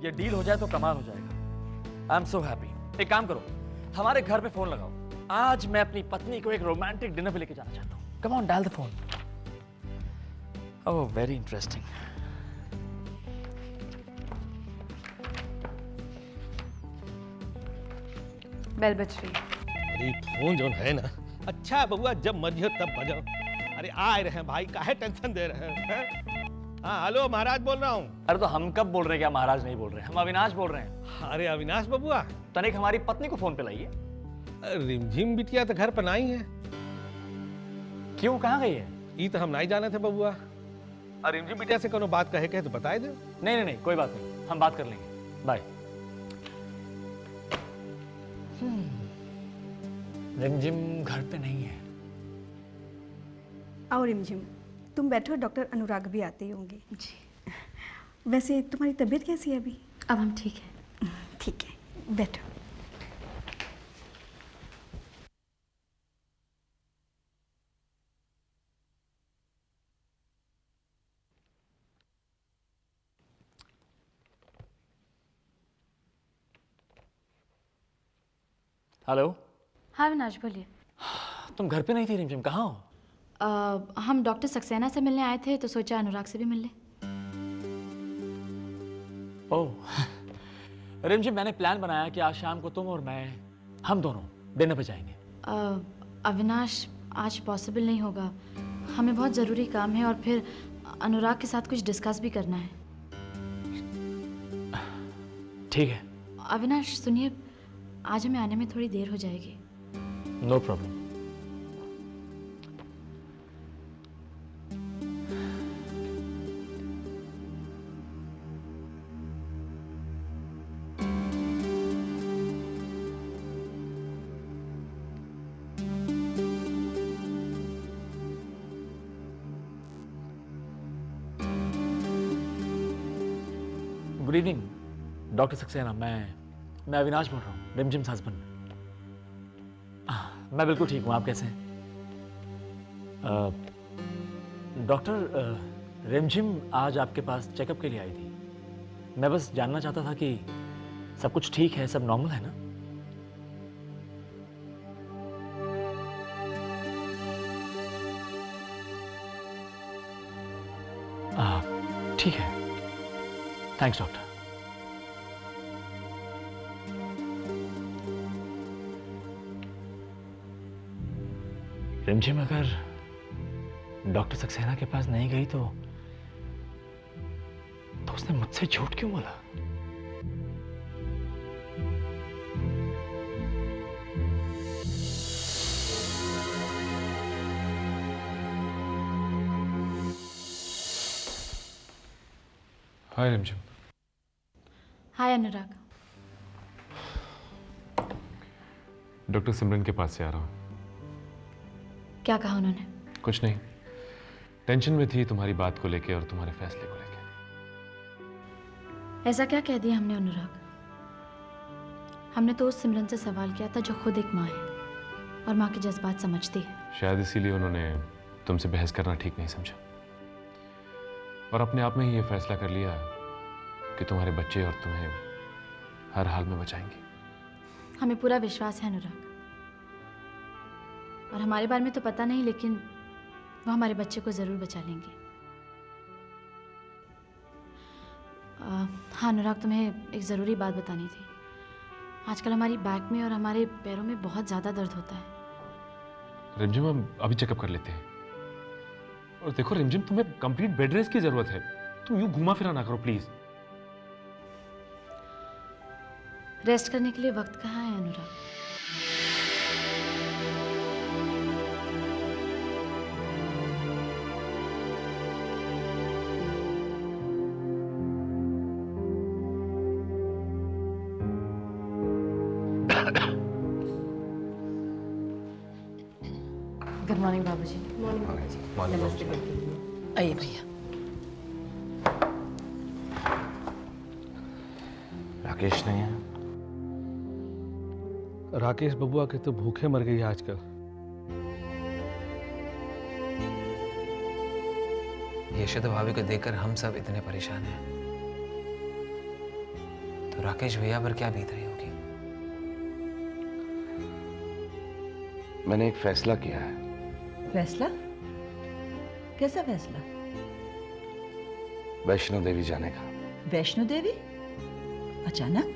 ये डील हो जाए तो कमाल हो जाएगा। I am so happy. एक काम करो, हमारे घर पे फोन लगाओ। आज मैं अपनी पत्नी को एक रोमांटिक डिनर पे लेके जाना चाहता हूँ। Come on, dial the phone. Oh, very interesting. Bell बज रही है। अरे फोन जो है ना, अच्छा है बबुआ, जब मर्जी हो तब बजाओ। अरे आ रहे हैं भाई, काहे टेंशन दे रहे हैं? हाँ हेलो, महाराज बोल रहा हूँ। अरे तो हम कब बोल रहे हैं? क्या महाराज नहीं बोल रहे हैं, हम अविनाश बोल रहे हैं। अरे अविनाश बबुआ, तनिक हमारी पत्नी को फोन पे लाइए। रिमझिम बिटिया तो घर पर नहीं है। क्यों, कहाँ गई है? ये तो हम नहीं जाने थे बबुआ। और रिमझिम बिटिया से कोनो बात कहे तो बताए दो। नहीं नहीं नहीं, कोई बात नहीं, हम बात कर लेंगे। बाय। रिमझिम घर पे नहीं है। आओ रिमझिम, तुम बैठो, डॉक्टर अनुराग भी आते ही होंगे। जी। वैसे तुम्हारी तबीयत कैसी है अभी? अब हम ठीक है। ठीक है, बैठो। हेलो। हाँ अविनाश बोलिए। तुम घर पे नहीं थी रिमझिम, कहाँ हो? हम डॉक्टर सक्सेना से मिलने आए थे तो सोचा अनुराग से भी मिल लें। ओह रिमझिम, मैंने प्लान बनाया कि आज शाम को तुम और मैं, हम दोनों डिनर पे जाएंगे। अविनाश, आज पॉसिबल नहीं होगा, हमें बहुत ज़रूरी काम है और फिर अनुराग के साथ कुछ डिस्कस भी करना है। ठीक है। अविनाश सुनिए, आज हमें आने में थोड़ी देर हो जाएगी। No problem. Good evening doctor Saxena, मैं अविनाश बोल रहा हूँ, रिमझिम्स हस्बैंड। मैं बिल्कुल ठीक हूँ, आप कैसे हैं? डॉक्टर, रिमझिम आज आपके पास चेकअप के लिए आई थी। मैं बस जानना चाहता था कि सब कुछ ठीक है, सब नॉर्मल है ना? ठीक है, थैंक्स डॉक्टर। रिमझिम अगर डॉक्टर सक्सेना के पास नहीं गई तो उसने मुझसे झूठ क्यों बोला? हाय रिमझिम। हाय अनुराग। डॉक्टर सिमरन के पास से आ रहा हूँ। क्या कहा उन्होंने? कुछ नहीं, टेंशन में थी तुम्हारी बात को लेके और तुम्हारे फैसले को लेके। ऐसा क्या कह दिया हमने अनुराग? हमने तो उस सिमरन से सवाल किया था जो खुद एक माँ है और माँ के जज्बात समझती है। शायद इसीलिए उन्होंने तुमसे बहस करना ठीक नहीं समझा और अपने आप में ही ये फैसला कर लिया कि तुम्हारे बच्चे और तुम्हें हर हाल में बचाएंगे। हमें पूरा विश्वास है अनुराग, और हमारे बारे में तो पता नहीं, लेकिन वो हमारे बच्चे को ज़रूर बचा लेंगे। हाँ अनुराग, तुम्हें एक ज़रूरी बात बतानी थी। आजकल हमारी बैक में और हमारे पैरों में बहुत ज़्यादा दर्द होता है। रिमझिम, हम अभी चेकअप कर लेते हैं। और देखो रिमझिम, तुम्हें कंप्लीट बेड रेस्ट की जरूरत है। तुम यूं घुमा फिरा ना करो प्लीज। रेस्ट करने के लिए वक्त कहाँ है अनुराग? गुड मॉर्निंग बाबूजी। आइए भैया। राकेश नहीं है? राकेश बबुआ के तो भूखे मर गई आजकल। यशोदा भाभी को देखकर हम सब इतने परेशान हैं। तो राकेश भैया पर क्या बीत रही होगी। मैंने एक फैसला किया है। फैसला? कैसा फैसला? वैष्णो देवी जाने का। वैष्णो देवी? अचानक?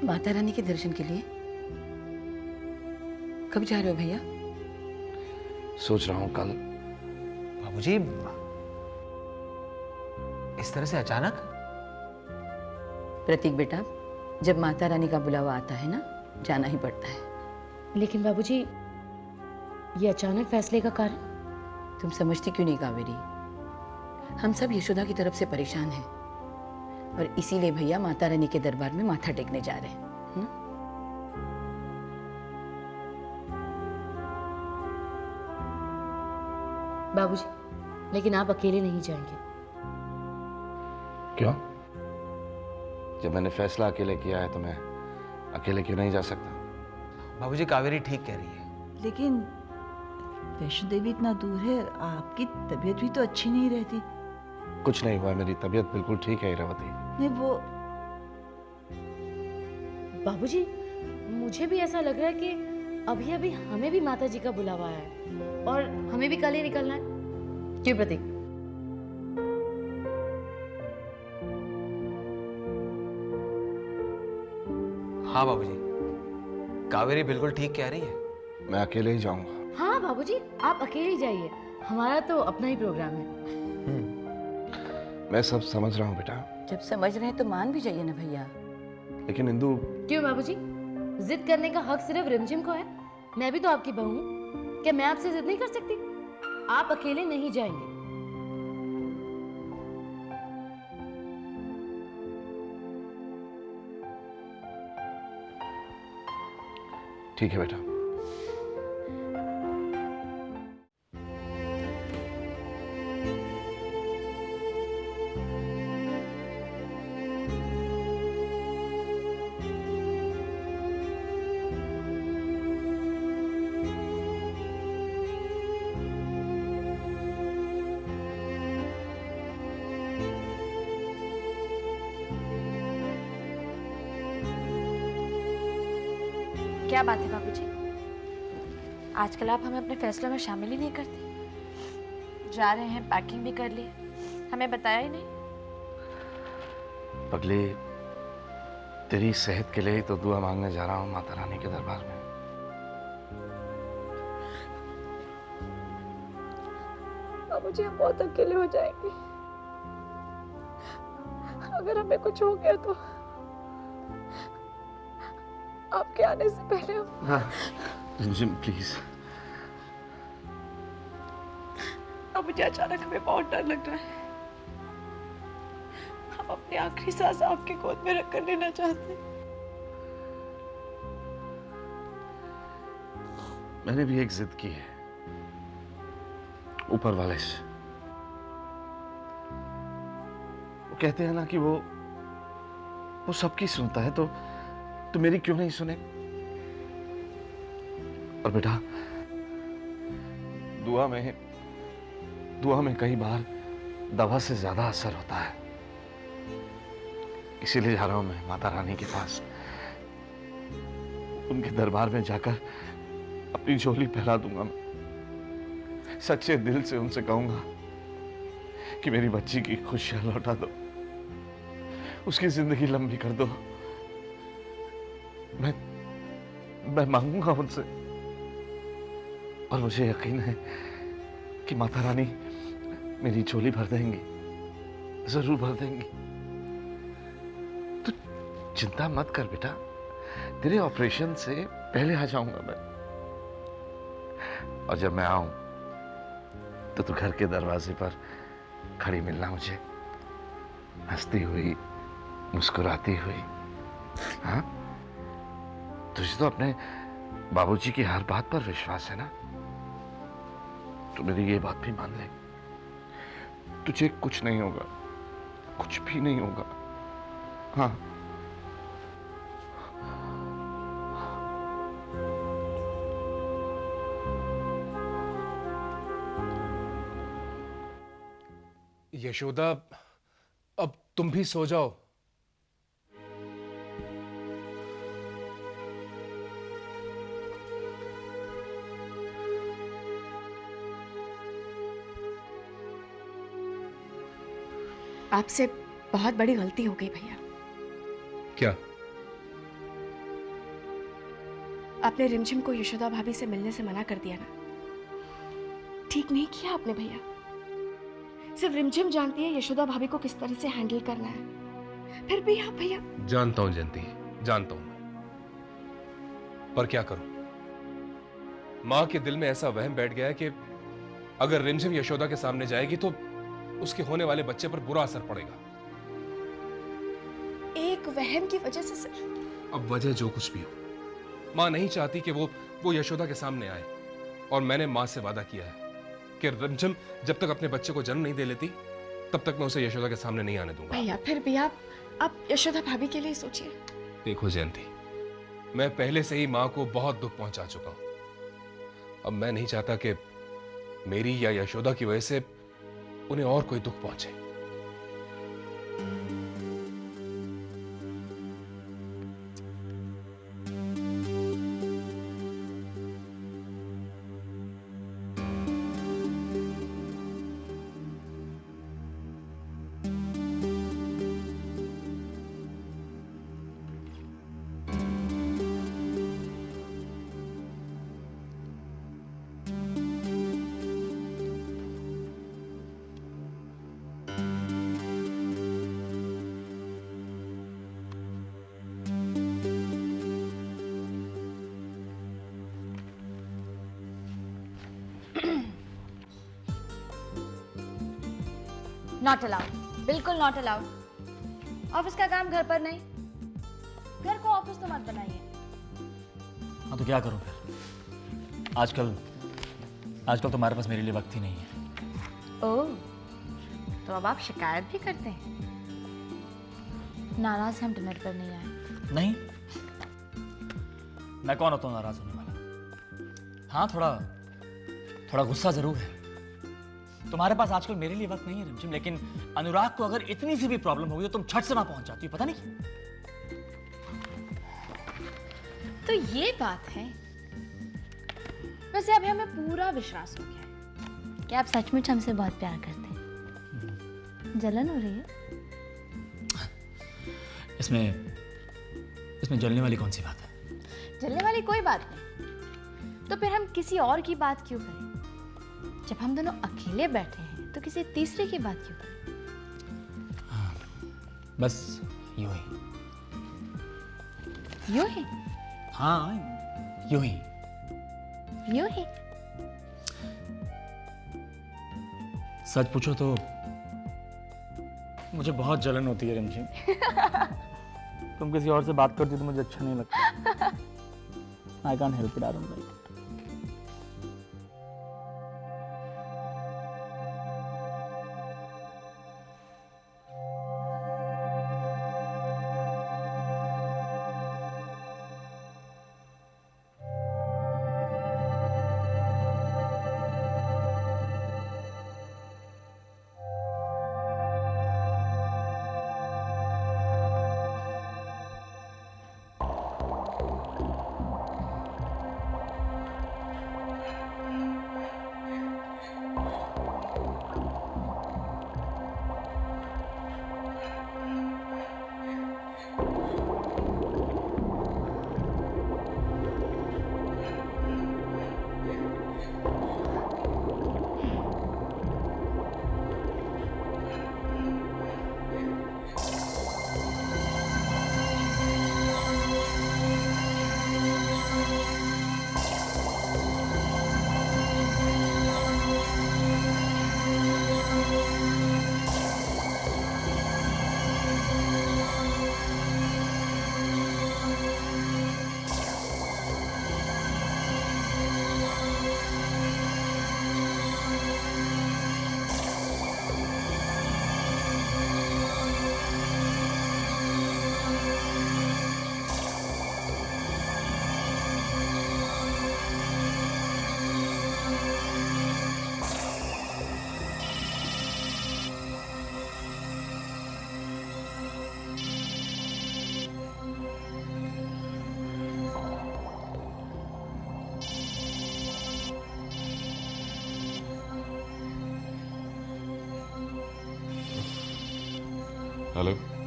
माता रानी के दर्शन के लिए? कब जा रहे हो भैया? सोच रहा हूं कल। बाबूजी, इस तरह से अचानक? प्रतीक बेटा, जब माता रानी का बुलावा आता है ना, जाना ही पड़ता है। लेकिन बाबूजी, ये अचानक फैसले का कारण? तुम समझती क्यों नहीं कावेरी? हम सब यशोदा की तरफ से परेशान हैं और इसीलिए भैया माता रानी के दरबार में माथा टेकने जा रहे हैं। बाबूजी, लेकिन आप अकेले नहीं जाएंगे। क्यों? जब मैंने फैसला अकेले किया है तो मैं अकेले क्यों नहीं जा सकता? बाबूजी, कावेरी ठीक कह रही है। लेकिन वैष्णो देवी इतना दूर है, आपकी तबीयत भी तो अच्छी नहीं रहती। कुछ नहीं हुआ, मेरी तबीयत बिल्कुल ठीक है इरावती। नहीं वो बाबूजी, मुझे भी ऐसा लग रहा है कि अभी अभी हमें भी माता जी का बुलावा आया है और हमें भी कल ही निकलना है। क्यों प्रतीक? हाँ बाबूजी, कावेरी बिल्कुल ठीक कह रही है। मैं अकेले ही जाऊंगा। हाँ बाबूजी, आप अकेले ही जाइए, हमारा तो अपना ही प्रोग्राम है। मैं सब समझ रहा हूँ बेटा, जब समझ रहे हैं तो मान भी जाइए ना भैया। लेकिन इंदु। क्यों बाबूजी? जिद करने का हक सिर्फ रिमझिम को है। मैं भी तो आपकी बहू हूँ, क्या मैं आपसे जिद नहीं कर सकती? आप अकेले नहीं जाएंगे। ठीक है बेटा। क्या बात है बाबूजी? आजकल आप हमें अपने फैसलों में शामिल ही नहीं करते। जा रहे हैं, पैकिंग भी कर ली, हमें बताया ही नहीं। पगली, तेरी सेहत के लिए ही तो दुआ मांगने जा रहा हूँ माता रानी के दरबार में। बाबूजी, हम बहुत अकेले हो जाएंगे। अगर हमें कुछ हो गया तो आपके आने से पहले हम... हाँ, रिमझिम प्लीज। अब मुझे अचानक हमें बहुत डर लग रहा है। हम अपनी आखिरी सांस आपकी गोद में रखकर लेना चाहते हैं। मैंने भी एक जिद की है ऊपर वाले से। वो कहते हैं ना कि वो सबकी सुनता है, तो मेरी क्यों नहीं सुने? और बेटा, दुआ में कई बार दवा से ज्यादा असर होता है। इसीलिए जा रहा हूं मैं माता रानी के पास। उनके दरबार में जाकर अपनी झोली फैला दूंगा मैं। सच्चे दिल से उनसे कहूंगा कि मेरी बच्ची की खुशियां लौटा दो, उसकी जिंदगी लंबी कर दो। मैं मांगूंगा उनसे, और मुझे यकीन है कि माता रानी मेरी झोली भर देंगी, जरूर भर देंगी। तू चिंता मत कर बेटा, तेरे ऑपरेशन से पहले आ जाऊंगा मैं। और जब मैं आऊं तो तू घर के दरवाजे पर खड़ी मिलना मुझे, हंसती हुई, मुस्कुराती हुई। हाँ, तुझे तो अपने बाबूजी की हर बात पर विश्वास है ना? तो मेरी ये बात भी मान ले, तुझे कुछ नहीं होगा, कुछ भी नहीं होगा। हाँ, यशोदा, अब तुम भी सो जाओ। आपसे बहुत बड़ी गलती हो गई भैया। क्या? आपने रिमझिम को यशोदा भाभी से मिलने से मना कर दिया ना। ठीक नहीं किया आपने भैया। सिर्फ रिमझिम जानती है यशोदा भाभी को किस तरह से हैंडल करना है, फिर भी आप भैया। जानता हूं जयंती, जानता हूं, पर क्या करूं? मां के दिल में ऐसा वहम बैठ गया है कि अगर रिमझिम यशोदा के सामने जाएगी तो उसके होने वाले बच्चे पर बुरा असर पड़ेगा। एक वहम की वजह से सर। अब वजह जो कुछ भी हो, मां नहीं चाहती कि वो यशोदा के सामने आए, और मैंने मां से वादा किया है कि रिमझिम जब तक अपने बच्चे को जन्म नहीं दे लेती तब तक मैं उसे यशोदा के सामने नहीं आने दूंगा। भैया फिर भी आप यशोदा भाभी के लिए सोचिए। देखो जयंती, मैं पहले से ही मां को बहुत दुख पहुंचा चुका हूं। अब मैं नहीं चाहता कि मेरी या यशोदा की वजह से उन्हें और कोई दुख पहुंचे। नॉट अलाउड, बिल्कुल नॉट अलाउड। ऑफिस का काम घर पर नहीं, घर को ऑफिस तो मत बनाइए। हाँ तो क्या करूं फिर? आजकल तुम्हारे पास मेरे लिए वक्त ही नहीं है। ओह, तो अब आप शिकायत भी करते हैं? नाराज हम डिनर पर नहीं आए। नहीं, मैं कौन होता हूं नाराज होने वाला? हाँ, थोड़ा गुस्सा जरूर है। तुम्हारे पास आजकल मेरे लिए वक्त नहीं है रिमझिम, लेकिन अनुराग को अगर इतनी सी भी प्रॉब्लम होगी तो तुम झट से वहां पहुंच जाती हो, पता नहीं। तो ये बात है। वैसे अभी हमें पूरा विश्वास हो गया है कि आप सचमुच हमसे बहुत प्यार करते हैं। जलन हो रही है? इसमें जलने वाली कौन सी बात है? जलने वाली कोई बात नहीं। तो फिर हम किसी और की बात क्यों करें? जब हम दोनों अकेले बैठे हैं तो किसी तीसरे की बात क्यों करें? बस यूं ही। यूं ही? हाँ, यूं ही। यूं ही? सच पूछो तो मुझे बहुत जलन होती है रिमझिम। तुम किसी और से बात करती तो मुझे अच्छा नहीं लगता। I can't help it, I don't like it.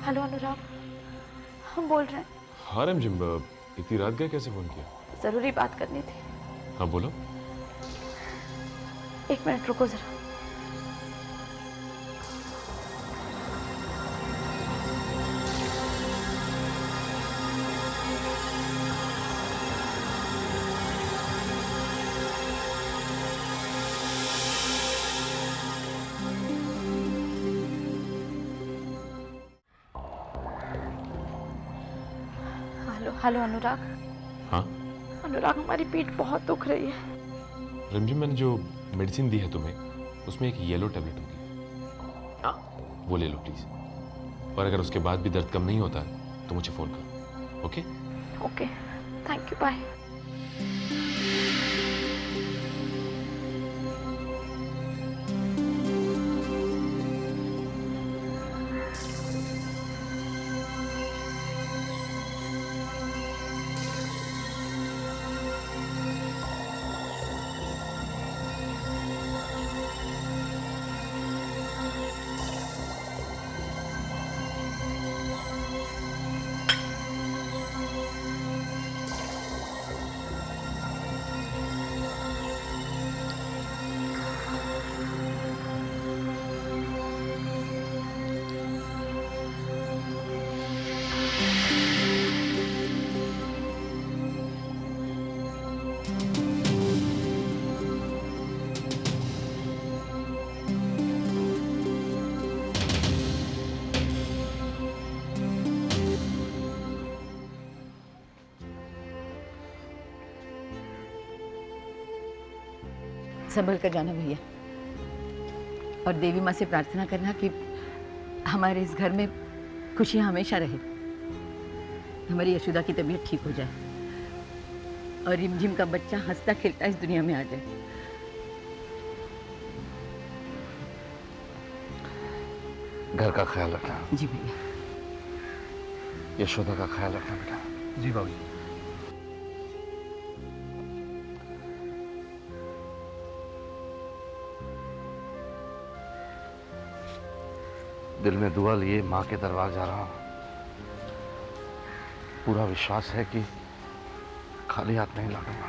Hello अनुराग, हम बोल रहे हैं। हाँ रिमझिम, इतनी रात गए कैसे फोन किया? ज़रूरी बात करनी थी। हाँ बोलो। 1 मिनट रुको ज़रा। हेलो अनुराग। हाँ अनुराग, हमारी पीठ बहुत दुख रही है। रिमझिम, मैंने जो मेडिसिन दी है तुम्हें उसमें एक येलो टैबलेट होगी, हाँ वो ले लो प्लीज। और अगर उसके बाद भी दर्द कम नहीं होता तो मुझे फोन करो। Okay okay, thank you, bye. संभल कर जाना भैया, और देवी माँ से प्रार्थना करना कि हमारे इस घर में खुशियाँ हमेशा रहे, हमारी यशोदा की तबीयत ठीक हो जाए और रिमझिम का बच्चा हंसता खेलता इस दुनिया में आ जाए। घर का ख्याल रखना। जी भैया। यशोदा का ख्याल रखना बेटा। जी बाबूजी। दिल में दुआ लिए माँ के दरबार जा रहा हूँ। पूरा विश्वास है कि खाली हाथ नहीं लौटूंगा।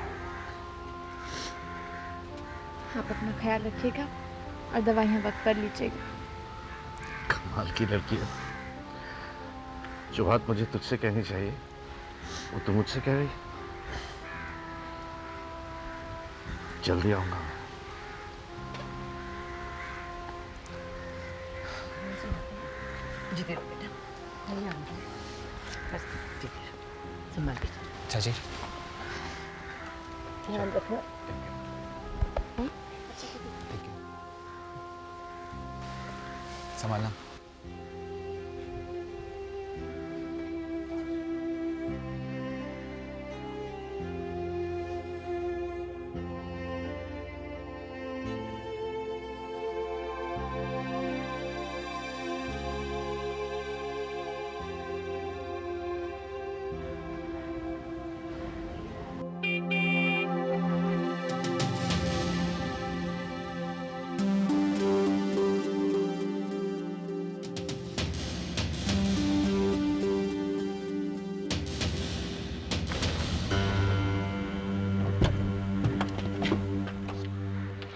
आप अपना ख्याल रखिएगा और दवाइयाँ वक्त पर लीजिएगा। कमाल की लड़की है। जो बात मुझे तुझसे कहनी चाहिए वो तू मुझसे कह रही। जल्दी आऊंगा। जी बेटा, नहीं आऊँगी। बस ठीक है, संभाल के चलो। चाची ध्यान रखना। संभालना।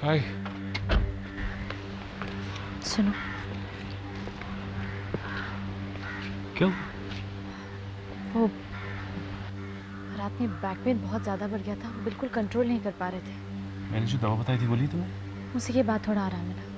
हाय। सुनो, क्यों? वो रात में बैक पेन बहुत ज़्यादा बढ़ गया था, बिल्कुल कंट्रोल नहीं कर पा रहे थे। मैंने जो दवा बताई थी वो ली तुमने? मुझसे ये बात थोड़ा आराम मिला।